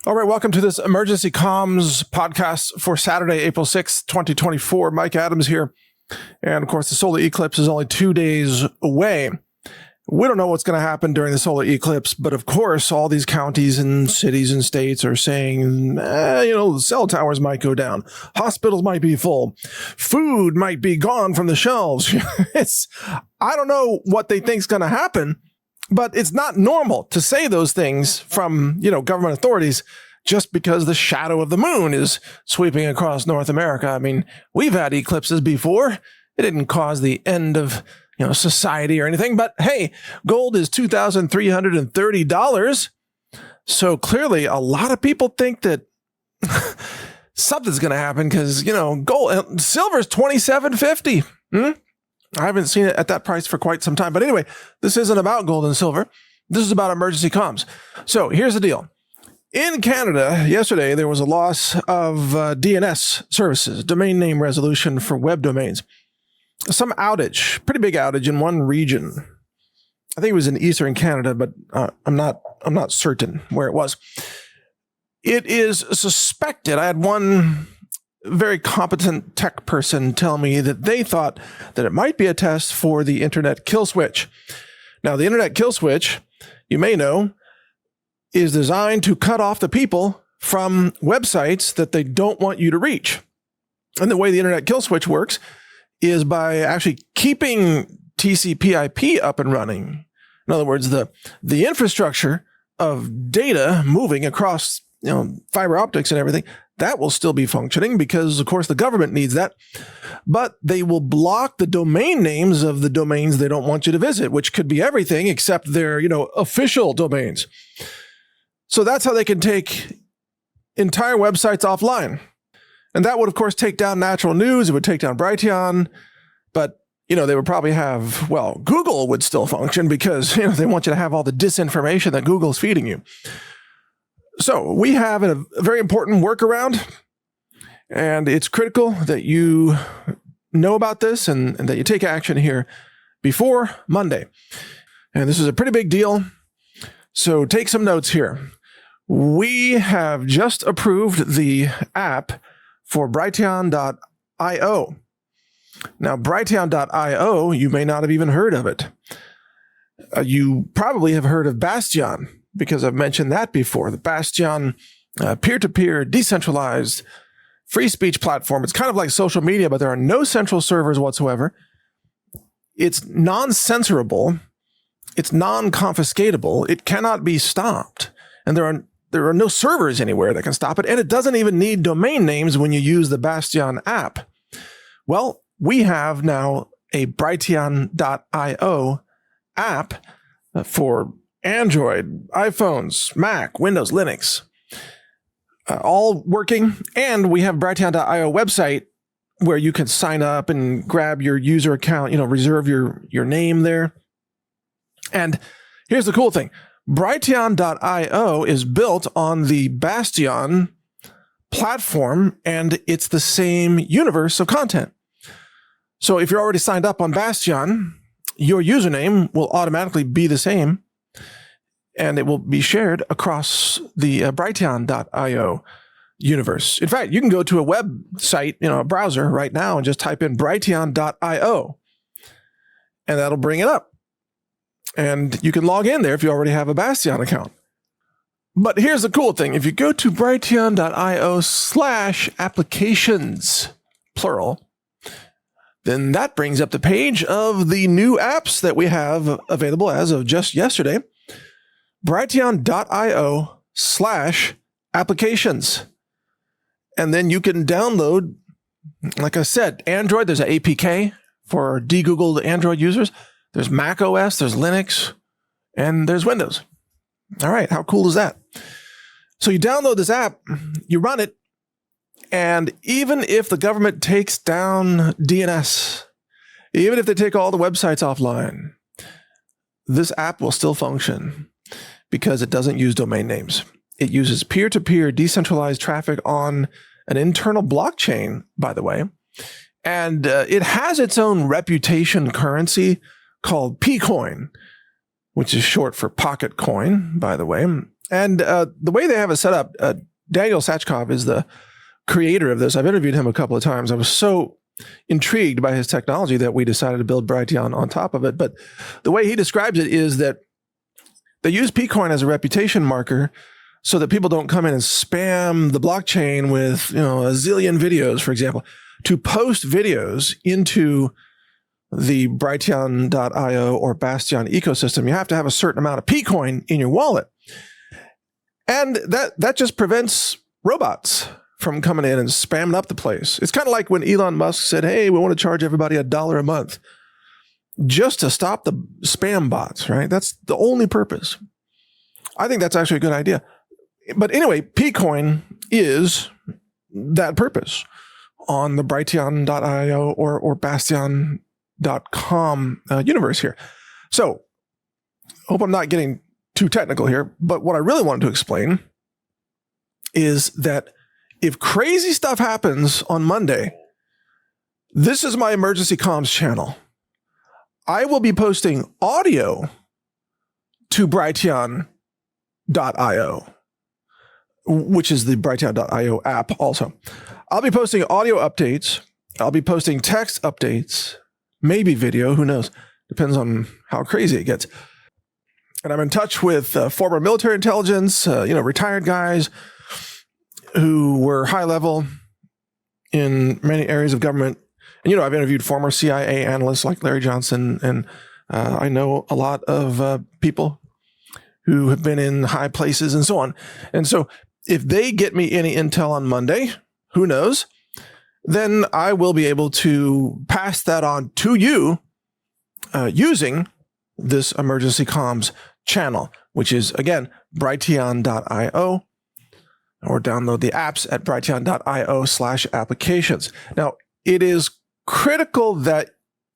All right, welcome to this Emergency Comms podcast for Saturday, April 6th, 2024. Mike Adams here. And of course, the solar eclipse is only 2 days away. We don't know what's going to happen during the solar eclipse, but of course, all these counties and cities and states are saying, the cell towers might go down. Hospitals might be full. Food might be gone from the shelves. I don't know what they think is going to happen. But it's not normal to say those things from, government authorities just because the shadow of the moon is sweeping across North America. I mean, we've had eclipses before. It didn't cause the end of, society or anything. But hey, gold is $2,330. So clearly a lot of people think that something's going to happen because, gold, silver is $27.50. I haven't seen it at that price for quite some time. But anyway, this isn't about gold and silver. This is about emergency comms. So here's the deal. In Canada, yesterday, there was a loss of DNS services, domain name resolution for web domains. Some outage, pretty big outage in one region. I think it was in Eastern Canada, but I'm not certain where it was. It is suspected. I had one very competent tech person tell me that they thought that it might be a test for the internet kill switch. Now, the internet kill switch, you may know, is designed to cut off the people from websites that they don't want you to reach. And the way the internet kill switch works is by actually keeping TCP/IP up and running. In other words, the infrastructure of data moving across, fiber optics and everything, that will still be functioning because, of course, the government needs that. But they will block the domain names of the domains they don't want you to visit, which could be everything except their, official domains. So that's how they can take entire websites offline. And that would, of course, take down natural news. It would take down Brighteon. But, they would probably have, Google would still function because, they want you to have all the disinformation that Google's feeding you. So we have a very important workaround, and it's critical that you know about this and that you take action here before Monday. And this is a pretty big deal, so take some notes here. We have just approved the app for Brighteon.io. Now, Brighteon.io, you may not have even heard of it. You probably have heard of Bastyon, because I've mentioned that before. The Bastyon peer-to-peer, decentralized, free speech platform. It's kind of like social media, but there are no central servers whatsoever. It's non-censorable. It's non-confiscatable. It cannot be stopped. And there are no servers anywhere that can stop it. And it doesn't even need domain names when you use the Bastyon app. Well, we have now a Brighteon.io app for Android, iPhones, Mac, Windows, Linux, all working. And we have Brighteon.io website where you can sign up and grab your user account, reserve your name there. And here's the cool thing. Brighteon.io is built on the Bastyon platform, and it's the same universe of content. So if you're already signed up on Bastyon, your username will automatically be the same, and it will be shared across the Brighteon.io universe. In fact, you can go to a website, a browser right now and just type in Brighteon.io, and that'll bring it up. And you can log in there if you already have a Bastyon account. But here's the cool thing. If you go to Brighteon.io/applications, plural, then that brings up the page of the new apps that we have available as of just yesterday. Brighteon.io/applications. And then you can download, like I said, Android. There's an APK for de-Googled Android users. There's Mac OS, there's Linux, and there's Windows. All right, how cool is that? So you download this app, you run it, and even if the government takes down DNS, even if they take all the websites offline, this app will still function because it doesn't use domain names. It uses peer-to-peer decentralized traffic on an internal blockchain, by the way. And it has its own reputation currency called P-Coin, which is short for pocket coin, by the way. And the way they have it set up, Daniel Sachkov is the creator of this. I've interviewed him a couple of times. I was so intrigued by his technology that we decided to build Brighteon on top of it. But the way he describes it is that they use Pcoin as a reputation marker so that people don't come in and spam the blockchain with, a zillion videos, for example. To post videos into the Brighteon.io or Bastyon ecosystem, you have to have a certain amount of Pcoin in your wallet. And that just prevents robots from coming in and spamming up the place. It's kind of like when Elon Musk said, hey, we want to charge everybody $1 a month just to stop the spam bots, right? That's the only purpose. I think that's actually a good idea. But anyway, Pcoin is that purpose on the Brighteon.io or Bastyon.com universe here. So, hope I'm not getting too technical here, but what I really wanted to explain is that if crazy stuff happens on Monday, this is my emergency comms channel. I will be posting audio to Brighteon.io, which is the Brighteon.io app also. I'll be posting audio updates. I'll be posting text updates, maybe video, who knows? Depends on how crazy it gets. And I'm in touch with former military intelligence, retired guys who were high level in many areas of government. And, I've interviewed former CIA analysts like Larry Johnson, and I know a lot of people who have been in high places and so on. And so if they get me any intel on Monday, who knows, then I will be able to pass that on to you using this emergency comms channel, which is, again, Brighteon.io, or download the apps at Brighteon.io/applications. Now, it is critical that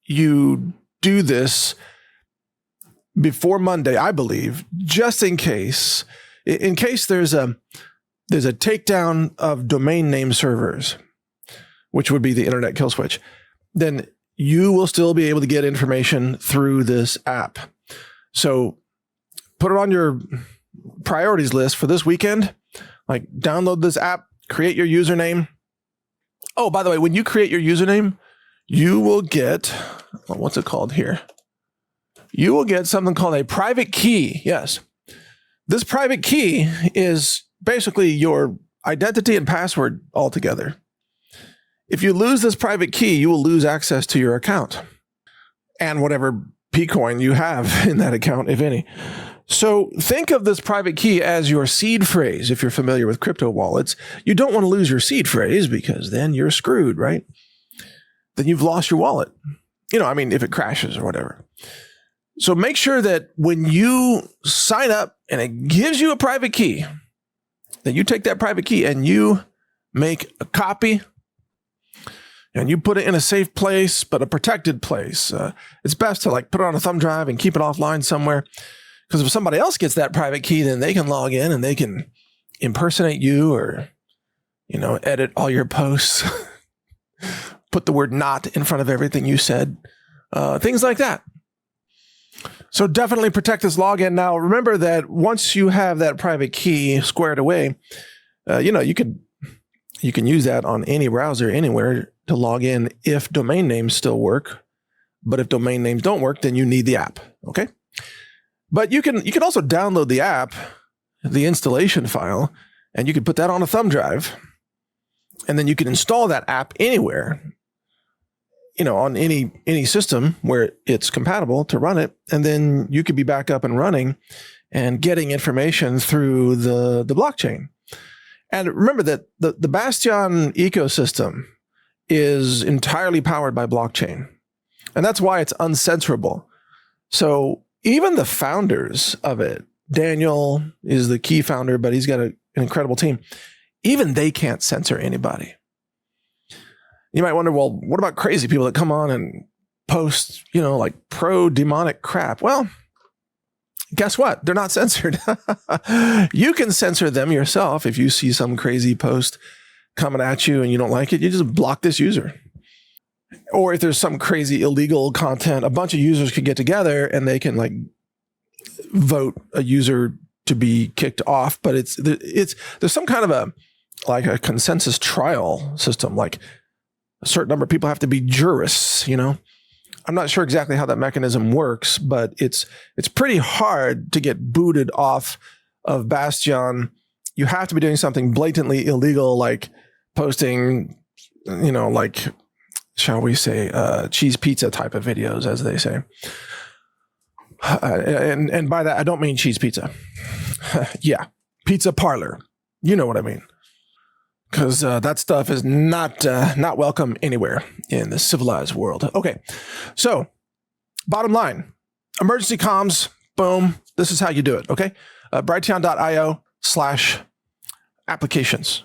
you do this before Monday, I believe, just in case there's a takedown of domain name servers, which would be the internet kill switch, then you will still be able to get information through this app. So put it on your priorities list for this weekend. Like, download this app, create your username. Oh, by the way, when you create your username, you will get, what's it called here? You will get something called a private key. Yes. This private key is basically your identity and password altogether. If you lose this private key, you will lose access to your account and whatever Pcoin you have in that account, if any. So think of this private key as your seed phrase. If you're familiar with crypto wallets, you don't want to lose your seed phrase because then you're screwed, right? Then you've lost your wallet. If it crashes or whatever. So make sure that when you sign up and it gives you a private key, that you take that private key and you make a copy and you put it in a safe place, but a protected place. It's best to put it on a thumb drive and keep it offline somewhere. Because if somebody else gets that private key, then they can log in and they can impersonate you or, edit all your posts, put the word "not" in front of everything you said, things like that. So definitely protect this login. Now, remember that once you have that private key squared away, you can use that on any browser anywhere to log in if domain names still work. But if domain names don't work, then you need the app. Okay. But you can also download the app, the installation file, and you can put that on a thumb drive. And then you can install that app anywhere, on any system where it's compatible to run it. And then you could be back up and running and getting information through the blockchain. And remember that the Bastyon ecosystem is entirely powered by blockchain. And that's why it's uncensorable. So even the founders of it, Daniel is the key founder, but he's got an incredible team. Even they can't censor anybody. You might wonder, well, what about crazy people that come on and post, pro-demonic crap? Well, guess what? They're not censored. You can censor them yourself. If you see some crazy post coming at you and you don't like it, you just block this user. Or if there's some crazy illegal content, a bunch of users could get together and they can vote a user to be kicked off, but there's some kind of a consensus trial system, like a certain number of people have to be jurists, I'm not sure exactly how that mechanism works, but it's pretty hard to get booted off of Bastyon. You have to be doing something blatantly illegal, like posting, like, shall we say, cheese pizza type of videos, as they say. And by that, I don't mean cheese pizza. Yeah, pizza parlor. You know what I mean. Because that stuff is not welcome anywhere in the civilized world. Okay, so bottom line, emergency comms, boom. This is how you do it, okay? Brighteon.io/applications.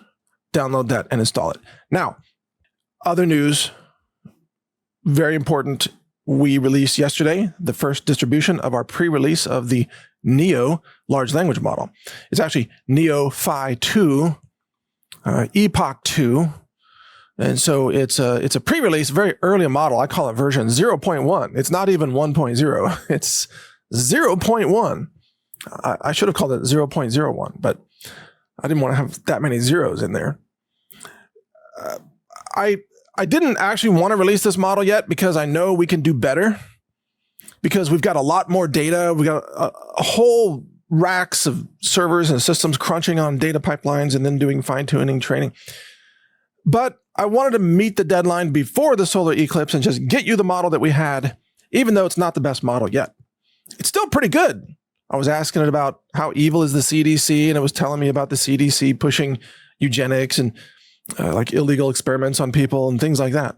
Download that and install it. Now, other news, very important. We released yesterday the first distribution of our pre-release of the Neo large language model. It's actually Neo Phi 2. Epoch 2, and so it's a pre-release, very early model. I call it version 0.1. It's not even 1.0. It's 0.1. I should have called it 0.01, but I didn't want to have that many zeros in there. I didn't actually want to release this model yet because I know we can do better, because we've got a lot more data. We got a whole racks of servers and systems crunching on data pipelines and then doing fine-tuning training. But I wanted to meet the deadline before the solar eclipse and just get you the model that we had, even though it's not the best model yet. It's still pretty good. I was asking it about how evil is the CDC, and it was telling me about the CDC pushing eugenics and like illegal experiments on people and things like that.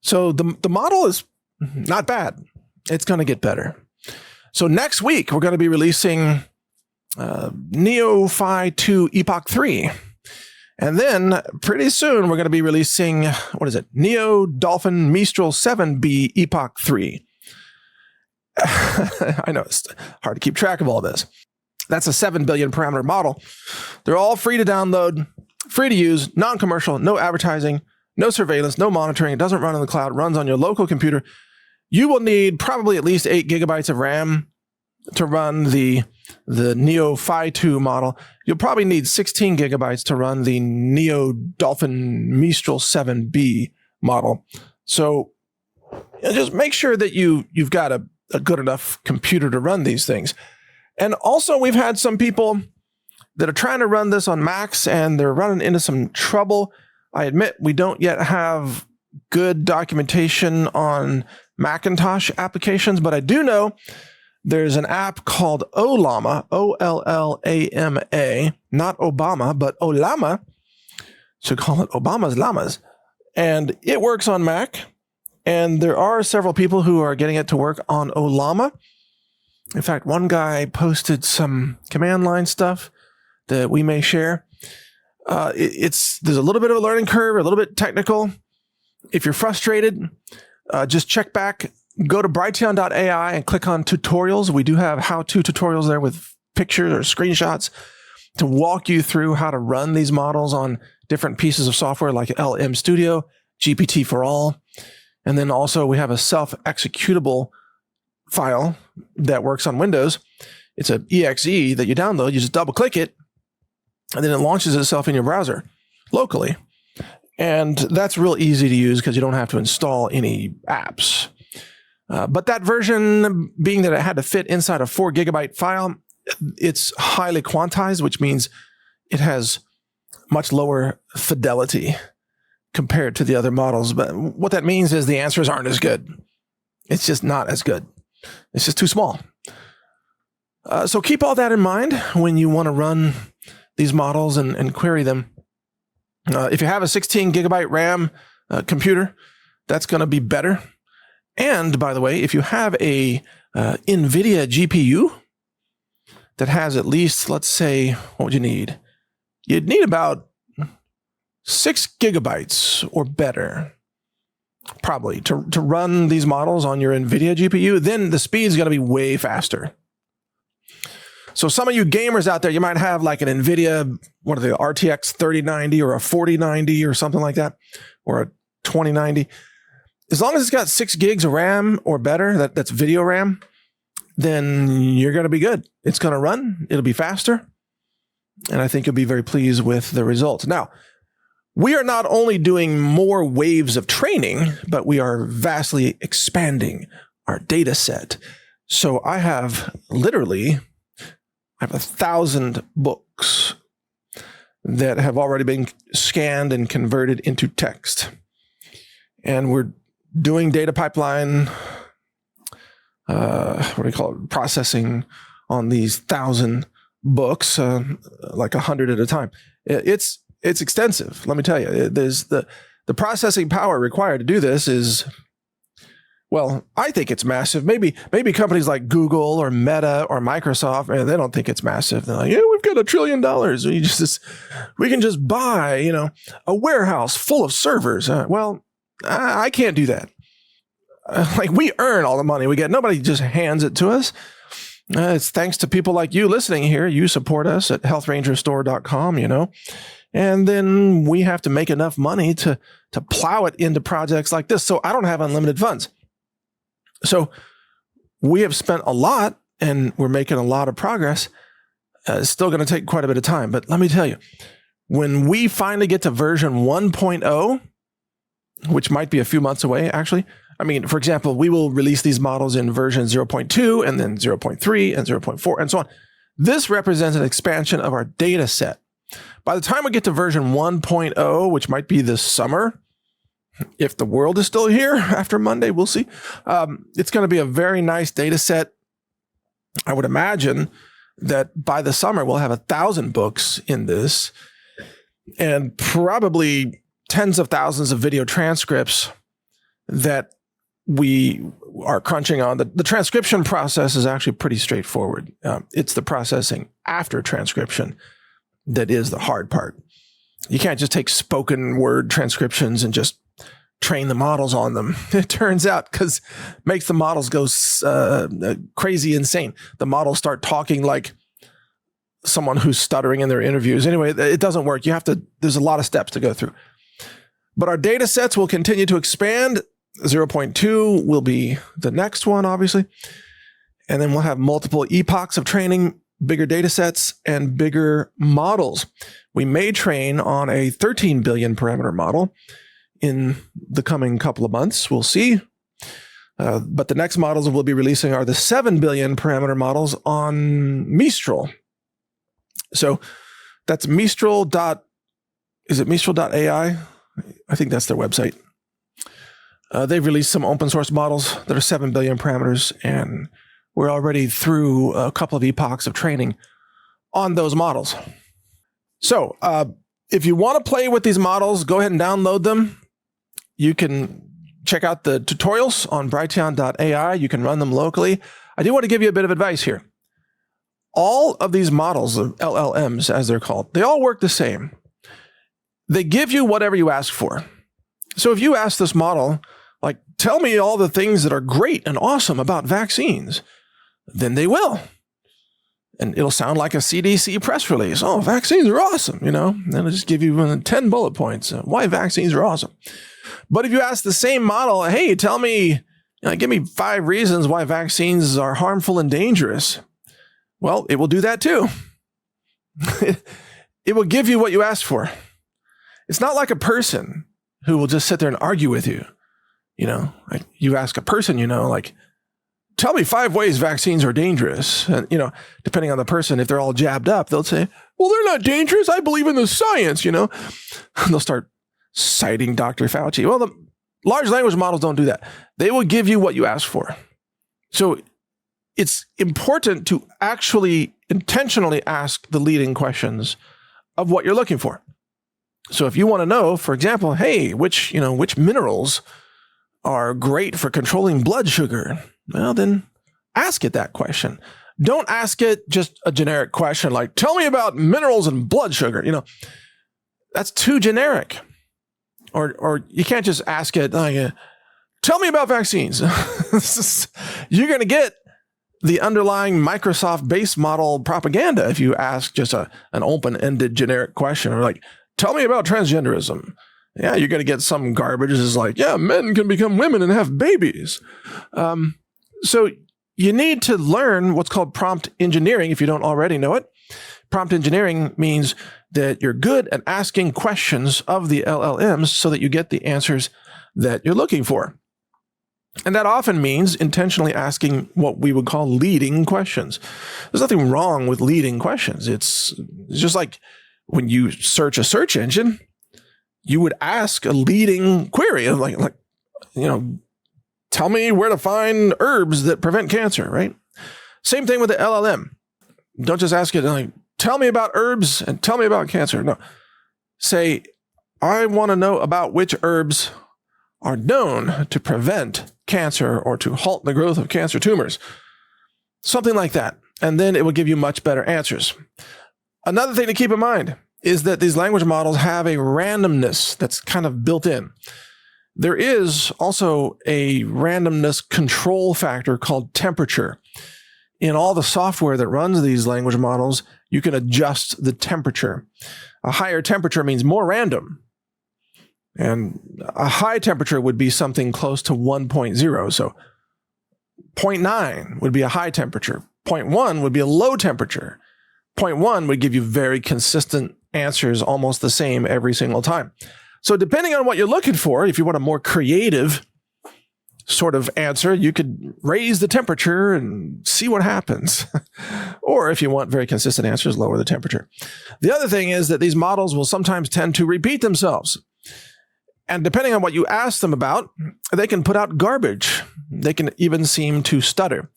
So the model is not bad. It's going to get better. So next week, we're going to be releasing Neo Phi 2 Epoch 3. And then pretty soon, we're going to be releasing, Neo Dolphin Mistral 7B Epoch 3. I know it's hard to keep track of all this. That's a 7 billion parameter model. They're all free to download, free to use, non-commercial, no advertising, no surveillance, no monitoring. It doesn't run in the cloud, runs on your local computer. You will need probably at least 8 gigabytes of RAM to run the Neo Phi 2 model. You'll probably need 16 gigabytes to run the Neo Dolphin Mistral 7B model. So just make sure that you've got a good enough computer to run these things. And also, we've had some people that are trying to run this on Macs, and they're running into some trouble. I admit we don't yet have good documentation on Macintosh applications, but I do know there's an app called Ollama, Ollama, not Obama, but Ollama. So call it Obama's Llamas. And it works on Mac. And there are several people who are getting it to work on Ollama. In fact, one guy posted some command line stuff that we may share. There's a little bit of a learning curve, a little bit technical. If you're frustrated, just check back, go to Brighteon.ai and click on tutorials. We do have how-to tutorials there with pictures or screenshots to walk you through how to run these models on different pieces of software like LM Studio, GPT for All. And then also we have a self-executable file that works on Windows. It's an exe that you download. You just double click it, and then it launches itself in your browser locally. And that's real easy to use because you don't have to install any apps. But that version, being that it had to fit inside a 4 gigabyte file, it's highly quantized, which means it has much lower fidelity compared to the other models. But what that means is the answers aren't as good. It's just not as good. It's just too small. So keep all that in mind when you want to run these models and query them. If you have a 16 gigabyte RAM computer, that's going to be better. And by the way, if you have a NVIDIA GPU that has at least, let's say, what would you need? You'd need about 6 gigabytes or better, probably, to run these models on your NVIDIA GPU. Then the speed is going to be way faster. So some of you gamers out there, you might have like an NVIDIA, what are they, RTX 3090 or a 4090 or something like that, or a 2090. As long as it's got 6 gigs of RAM or better, that's video RAM, then you're going to be good. It's going to run. It'll be faster. And I think you'll be very pleased with the results. Now, we are not only doing more waves of training, but we are vastly expanding our data set. So I have 1,000 books that have already been scanned and converted into text. And we're doing data pipeline, processing on these 1,000 books, like 100 at a time. It's extensive. Let me tell you, there's the processing power required to do this is, well, I think it's massive. Maybe companies like Google or Meta or Microsoft, they don't think it's massive. They're like, yeah, we've got $1 trillion. We can just buy, a warehouse full of servers. Well, I can't do that. Like, we earn all the money we get. Nobody just hands it to us. It's thanks to people like you listening here. You support us at healthrangerstore.com, and then we have to make enough money to plow it into projects like this. So I don't have unlimited funds. So we have spent a lot and we're making a lot of progress. It's still going to take quite a bit of time. But let me tell you, when we finally get to version 1.0, which might be a few months away, actually. I mean, for example, we will release these models in version 0.2 and then 0.3 and 0.4 and so on. This represents an expansion of our data set. By the time we get to version 1.0, which might be this summer, if the world is still here after Monday, we'll see. It's going to be a very nice data set. I would imagine that by the summer, we'll have 1,000 books in this and probably tens of thousands of video transcripts that we are crunching on. The transcription process is actually pretty straightforward. It's the processing after transcription that is the hard part. You can't just take spoken word transcriptions and just train the models on them. It turns out, because makes the models go crazy insane. The models start talking like someone who's stuttering in their interviews. Anyway, it doesn't work. There's a lot of steps to go through. But our data sets will continue to expand. 0.2 will be the next one, obviously. And then we'll have multiple epochs of training, bigger data sets, and bigger models. We may train on a 13 billion parameter model in the coming couple of months. We'll see. But the next models we'll be releasing are the 7 billion parameter models on Mistral. So that's Mistral. Is it Mistral.ai? I think that's their website. They've released some open source models that are 7 billion parameters, and we're already through a couple of epochs of training on those models. So if you want to play with these models, go ahead and download them. You can check out the tutorials on Brighteon.ai. You can run them locally. I do want to give you a bit of advice here. All of these models, of LLMs as they're called, they all work the same. They give you whatever you ask for. So if you ask this model, like, tell me all the things that are great and awesome about vaccines, then they will. And it'll sound like a CDC press release. Oh, vaccines are awesome, And it'll just give you 10 bullet points why vaccines are awesome. But if you ask the same model, hey, tell me, give me 5 reasons why vaccines are harmful and dangerous. Well, it will do that too. It will give you what you asked for. It's not like a person who will just sit there and argue with you. Like you ask a person, tell me 5 ways vaccines are dangerous. And, depending on the person, if they're all jabbed up, they'll say, well, they're not dangerous. I believe in the science, They'll start citing Dr. Fauci. Well, the large language models don't do that. They will give you what you ask for. So it's important to actually intentionally ask the leading questions of what you're looking for. So if you want to know, for example, hey, which minerals are great for controlling blood sugar, well, then ask it that question. Don't ask it just a generic question like, tell me about minerals and blood sugar. That's too generic. Or you can't just ask it, tell me about vaccines. You're going to get the underlying Microsoft base model propaganda if you ask just an open-ended generic question, or like, tell me about transgenderism. Yeah, you're going to get some garbage that's like, yeah, men can become women and have babies. So you need to learn what's called prompt engineering if you don't already know it. Prompt engineering means that you're good at asking questions of the LLMs so that you get the answers that you're looking for. And that often means intentionally asking what we would call leading questions. There's nothing wrong with leading questions. It's just like when you search a search engine, you would ask a leading query, like tell me where to find herbs that prevent cancer, right? Same thing with the LLM. Don't just ask it like, tell me about herbs and tell me about cancer. No. Say, I want to know about which herbs are known to prevent cancer or to halt the growth of cancer tumors. Something like that. And then it will give you much better answers. Another thing to keep in mind is that these language models have a randomness that's kind of built in. There is also a randomness control factor called temperature. In all the software that runs these language models, you can adjust the temperature. A higher temperature means more random. And a high temperature would be something close to 1.0. So 0.9 would be a high temperature. 0.1 would be a low temperature. 0.1 would give you very consistent answers, almost the same every single time. So depending on what you're looking for, if you want a more creative sort of answer, you could raise the temperature and see what happens. Or if you want very consistent answers, lower the temperature. The other thing is that these models will sometimes tend to repeat themselves. And depending on what you ask them about, they can put out garbage. They can even seem to stutter.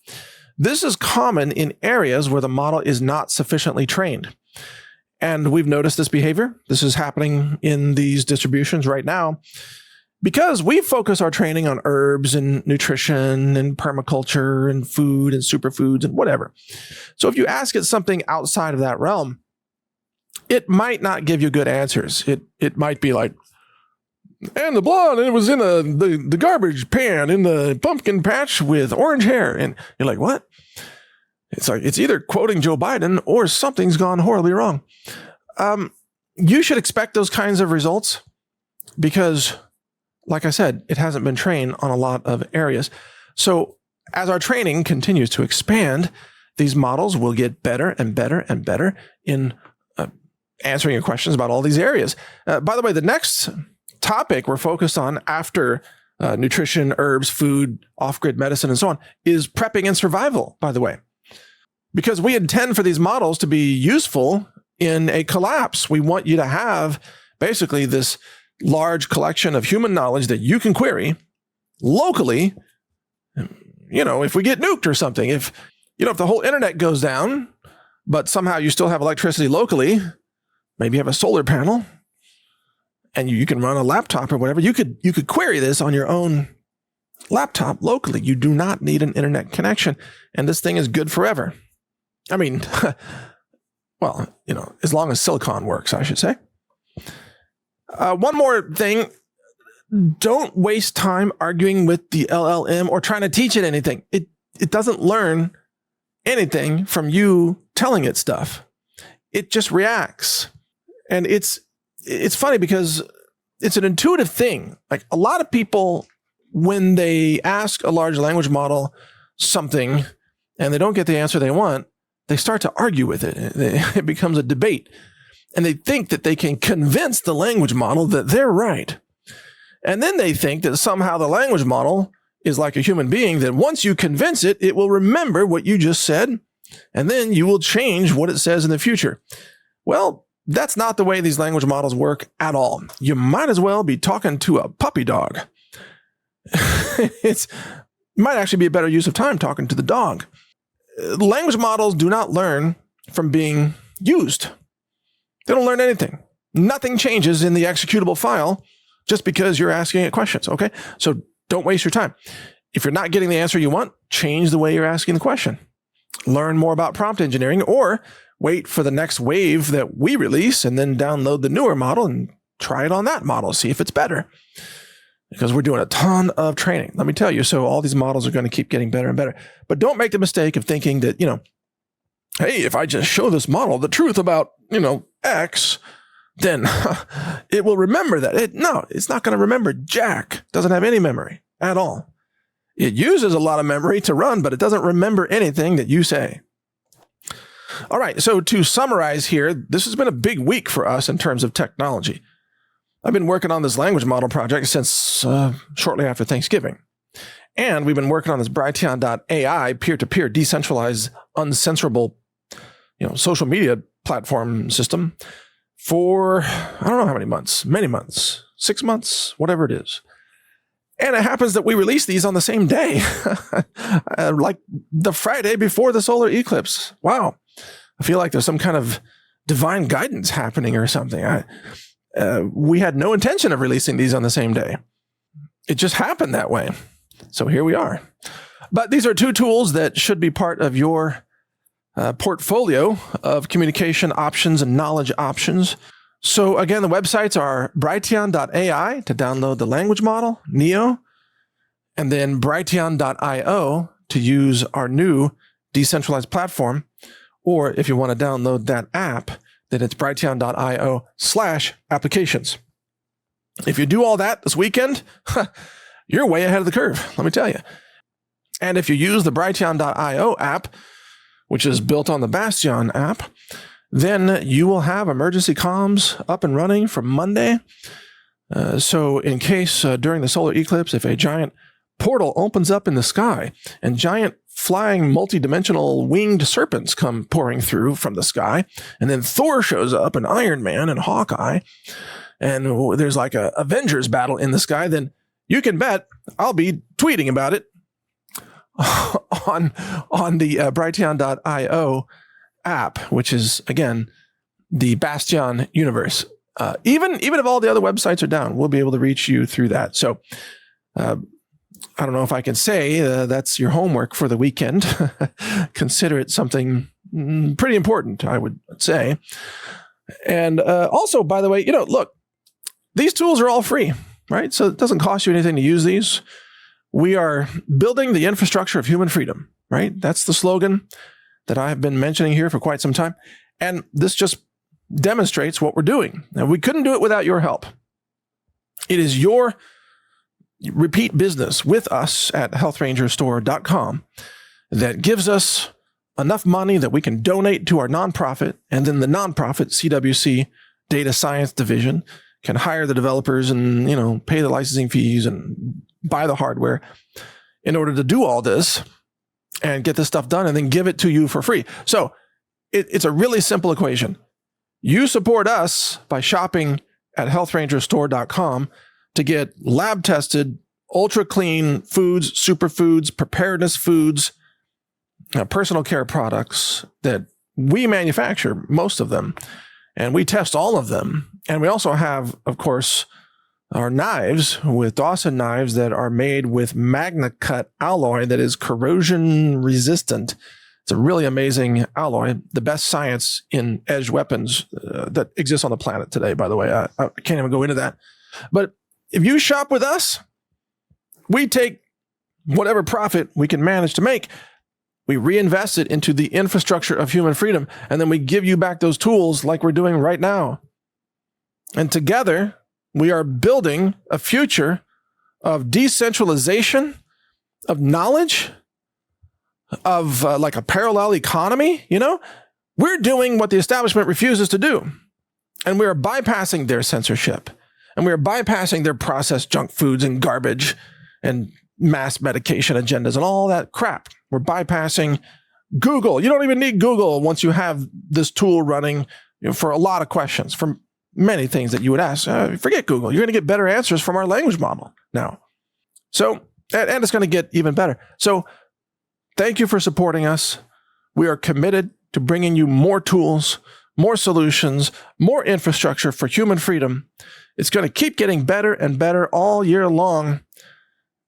This is common in areas where the model is not sufficiently trained. And we've noticed this behavior. This is happening in these distributions right now because we focus our training on herbs and nutrition and permaculture and food and superfoods and whatever. So if you ask it something outside of that realm, it might not give you good answers. It might be like, and the blonde, it was in the garbage pan in the pumpkin patch with orange hair. And you're like, what? It's like, it's either quoting Joe Biden or something's gone horribly wrong. You should expect those kinds of results because, like I said, it hasn't been trained on a lot of areas. So as our training continues to expand, these models will get better and better and better in answering your questions about all these areas. By the way, the next topic we're focused on after nutrition, herbs, food, off-grid medicine, and so on is prepping and survival, by the way. Because we intend for these models to be useful in a collapse. We want you to have basically this large collection of human knowledge that you can query locally. If we get nuked or something, if the whole internet goes down, but somehow you still have electricity locally, maybe you have a solar panel and you can run a laptop or whatever, you could query this on your own laptop locally. You do not need an internet connection. And this thing is good forever. I mean, well, as long as silicon works, I should say. One more thing. Don't waste time arguing with the LLM or trying to teach it anything. It doesn't learn anything from you telling it stuff. It just reacts. And it's funny because it's an intuitive thing. Like a lot of people, when they ask a large language model something and they don't get the answer they want, they start to argue with it. It becomes a debate. And they think that they can convince the language model that they're right. And then they think that somehow the language model is like a human being, that once you convince it, it will remember what you just said, and then you will change what it says in the future. Well, that's not the way these language models work at all. You might as well be talking to a puppy dog. It might actually be a better use of time talking to the dog. Language models do not learn from being used. They don't learn anything. Nothing changes in the executable file just because you're asking it questions, okay? So don't waste your time. If you're not getting the answer you want, change the way you're asking the question. Learn more about prompt engineering or wait for the next wave that we release and then download the newer model and try it on that model, see if it's better. Because we're doing a ton of training. Let me tell you, so all these models are going to keep getting better and better. But don't make the mistake of thinking that, hey, if I just show this model the truth about, X, then it will remember that. No, it's not going to remember jack. It doesn't have any memory at all. It uses a lot of memory to run, but it doesn't remember anything that you say. All right, so to summarize here, this has been a big week for us in terms of technology. I've been working on this language model project since shortly after Thanksgiving. And we've been working on this Brighteon.ai peer-to-peer decentralized uncensorable social media platform system for I don't know how many months, many months, 6 months, whatever it is. And it happens that we release these on the same day, like the Friday before the solar eclipse. Wow. I feel like there's some kind of divine guidance happening or something. We had no intention of releasing these on the same day. It just happened that way. So here we are. But these are two tools that should be part of your portfolio of communication options and knowledge options. So again, the websites are Brighteon.ai to download the language model, Neo, and then Brighteon.io to use our new decentralized platform. Or if you want to download that app, then it's Brighteon.io/applications. If you do all that this weekend, you're way ahead of the curve, let me tell you. And if you use the Brighteon.io app, which is built on the Bastyon app, then you will have emergency comms up and running from Monday. So in case during the solar eclipse, if a giant portal opens up in the sky and giant flying multidimensional winged serpents come pouring through from the sky, and then Thor shows up and Iron Man and Hawkeye, and there's like a Avengers battle in the sky, then you can bet I'll be tweeting about it on the Brighteon.io app, which is, again, the Bastyon universe. Even if all the other websites are down, we'll be able to reach you through that. So I don't know if I can say that's your homework for the weekend. Consider it something pretty important, I would say. And also, by the way, look, these tools are all free, right? So it doesn't cost you anything to use these. We are building the infrastructure of human freedom, right? That's the slogan that I've been mentioning here for quite some time. And this just demonstrates what we're doing. Now, we couldn't do it without your help. It is your repeat business with us at healthrangerstore.com that gives us enough money that we can donate to our nonprofit, and then the nonprofit CWC Data Science Division can hire the developers and, pay the licensing fees and buy the hardware in order to do all this and get this stuff done and then give it to you for free. So it's a really simple equation. You support us by shopping at healthrangerstore.com to get lab tested, ultra clean foods, superfoods, preparedness foods, personal care products that we manufacture, most of them, and we test all of them. And we also have, of course, our knives with Dawson knives that are made with Magna Cut alloy that is corrosion resistant. It's a really amazing alloy, the best science in edged weapons that exists on the planet today, by the way. I can't even go into that. But if you shop with us, we take whatever profit we can manage to make, we reinvest it into the infrastructure of human freedom, and then we give you back those tools like we're doing right now. And together, we are building a future of decentralization, of knowledge, of like a parallel economy. We're doing what the establishment refuses to do. And we are bypassing their censorship. And we are bypassing their processed junk foods and garbage and mass medication agendas and all that crap. We're bypassing Google. You don't even need Google once you have this tool running for a lot of questions, for many things that you would ask. Forget Google. You're going to get better answers from our language model now. So, and it's going to get even better. So thank you for supporting us. We are committed to bringing you more tools, more solutions, more infrastructure for human freedom. It's going to keep getting better and better all year long,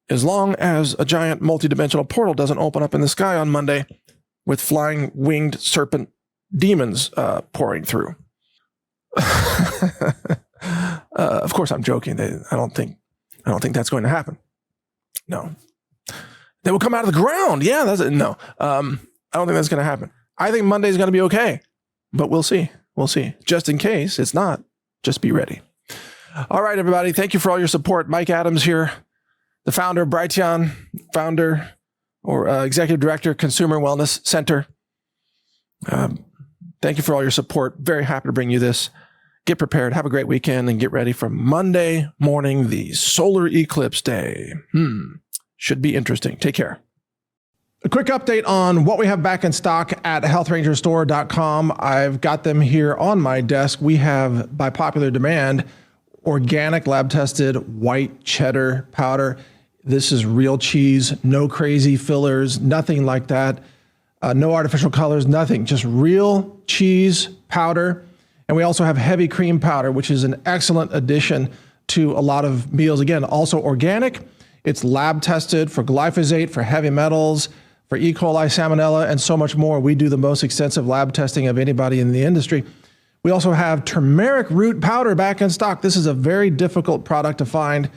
as long as a giant multidimensional portal doesn't open up in the sky on Monday with flying winged serpent demons pouring through. Of course, I'm joking. I don't think that's going to happen. No, they will come out of the ground. Yeah, that's it. No, I don't think that's going to happen. I think Monday's going to be okay, but we'll see. We'll see. Just in case it's not, just be ready. All right, everybody. Thank you for all your support. Mike Adams here. the founder of Brighteon, executive director, Consumer Wellness Center. Thank you for all your support. Very happy to bring you this. Get prepared, have a great weekend, and get ready for Monday morning, the solar eclipse day. Should be interesting. Take care. A quick update on what we have back in stock at healthrangerstore.com. I've got them here on my desk. We have, by popular demand, organic lab-tested white cheddar powder. This is real cheese, no crazy fillers, nothing like that. No artificial colors, nothing, just real cheese powder. And we also have heavy cream powder, which is an excellent addition to a lot of meals. Again, also organic. It's lab tested for glyphosate, for heavy metals, for E. coli, salmonella, and so much more. We do the most extensive lab testing of anybody in the industry. We also have turmeric root powder back in stock. This is a very difficult product to find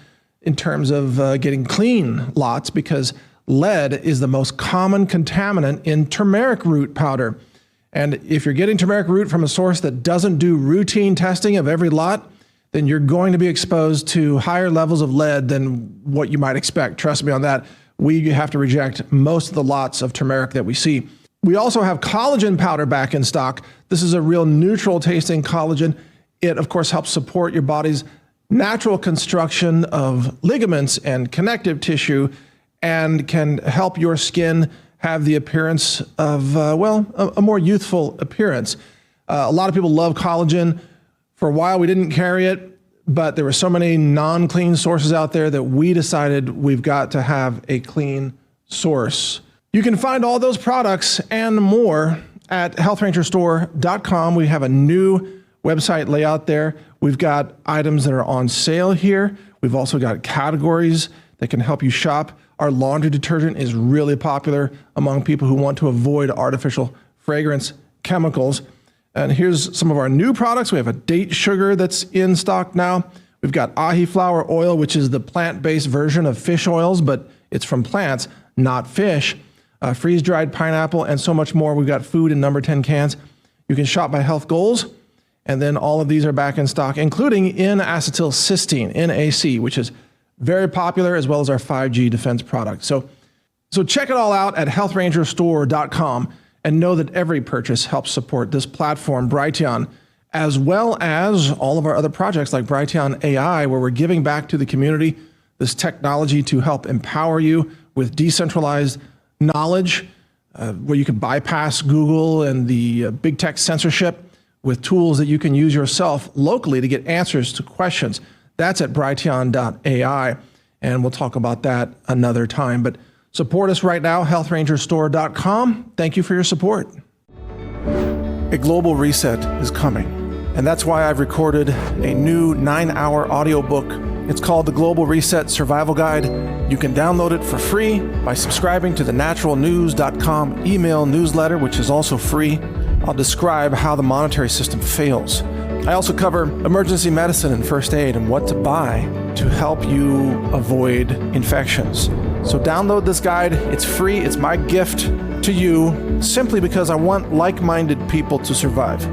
in terms of getting clean lots, because lead is the most common contaminant in turmeric root powder. And if you're getting turmeric root from a source that doesn't do routine testing of every lot, then you're going to be exposed to higher levels of lead than what you might expect. Trust me on that. We have to reject most of the lots of turmeric that we see. We also have collagen powder back in stock. This is a real neutral tasting collagen. It, of course, helps support your body's natural construction of ligaments and connective tissue, and can help your skin have the appearance of, a more youthful appearance. A lot of people love collagen. For a while, we didn't carry it, but there were so many non-clean sources out there that we decided we've got to have a clean source. You can find all those products and more at healthrangerstore.com. We have a new website layout there. We've got items that are on sale here. We've also got categories that can help you shop. Our laundry detergent is really popular among people who want to avoid artificial fragrance chemicals. And here's some of our new products. We have a date sugar that's in stock now. We've got ahi flower oil, which is the plant-based version of fish oils, but it's from plants, not fish. Freeze-dried pineapple, and so much more. We've got food in number 10 cans. You can shop by health goals, and then all of these are back in stock, including N-acetylcysteine, NAC, which is very popular, as well as our 5G defense product. So check it all out at healthrangerstore.com. and know that every purchase helps support this platform, Brighteon, as well as all of our other projects like Brighteon AI, where we're giving back to the community this technology to help empower you with decentralized knowledge, where you can bypass Google and the big tech censorship with tools that you can use yourself locally to get answers to questions. That's at brighteon.ai, and we'll talk about that another time. But support us right now, healthrangerstore.com. Thank you for your support. A global reset is coming, and that's why I've recorded a new 9-hour audiobook. It's called The Global Reset Survival Guide. You can download it for free by subscribing to the naturalnews.com email newsletter, which is also free. I'll describe how the monetary system fails. I also cover emergency medicine and first aid and what to buy to help you avoid infections. So download this guide. It's free. It's my gift to you simply because I want like-minded people to survive.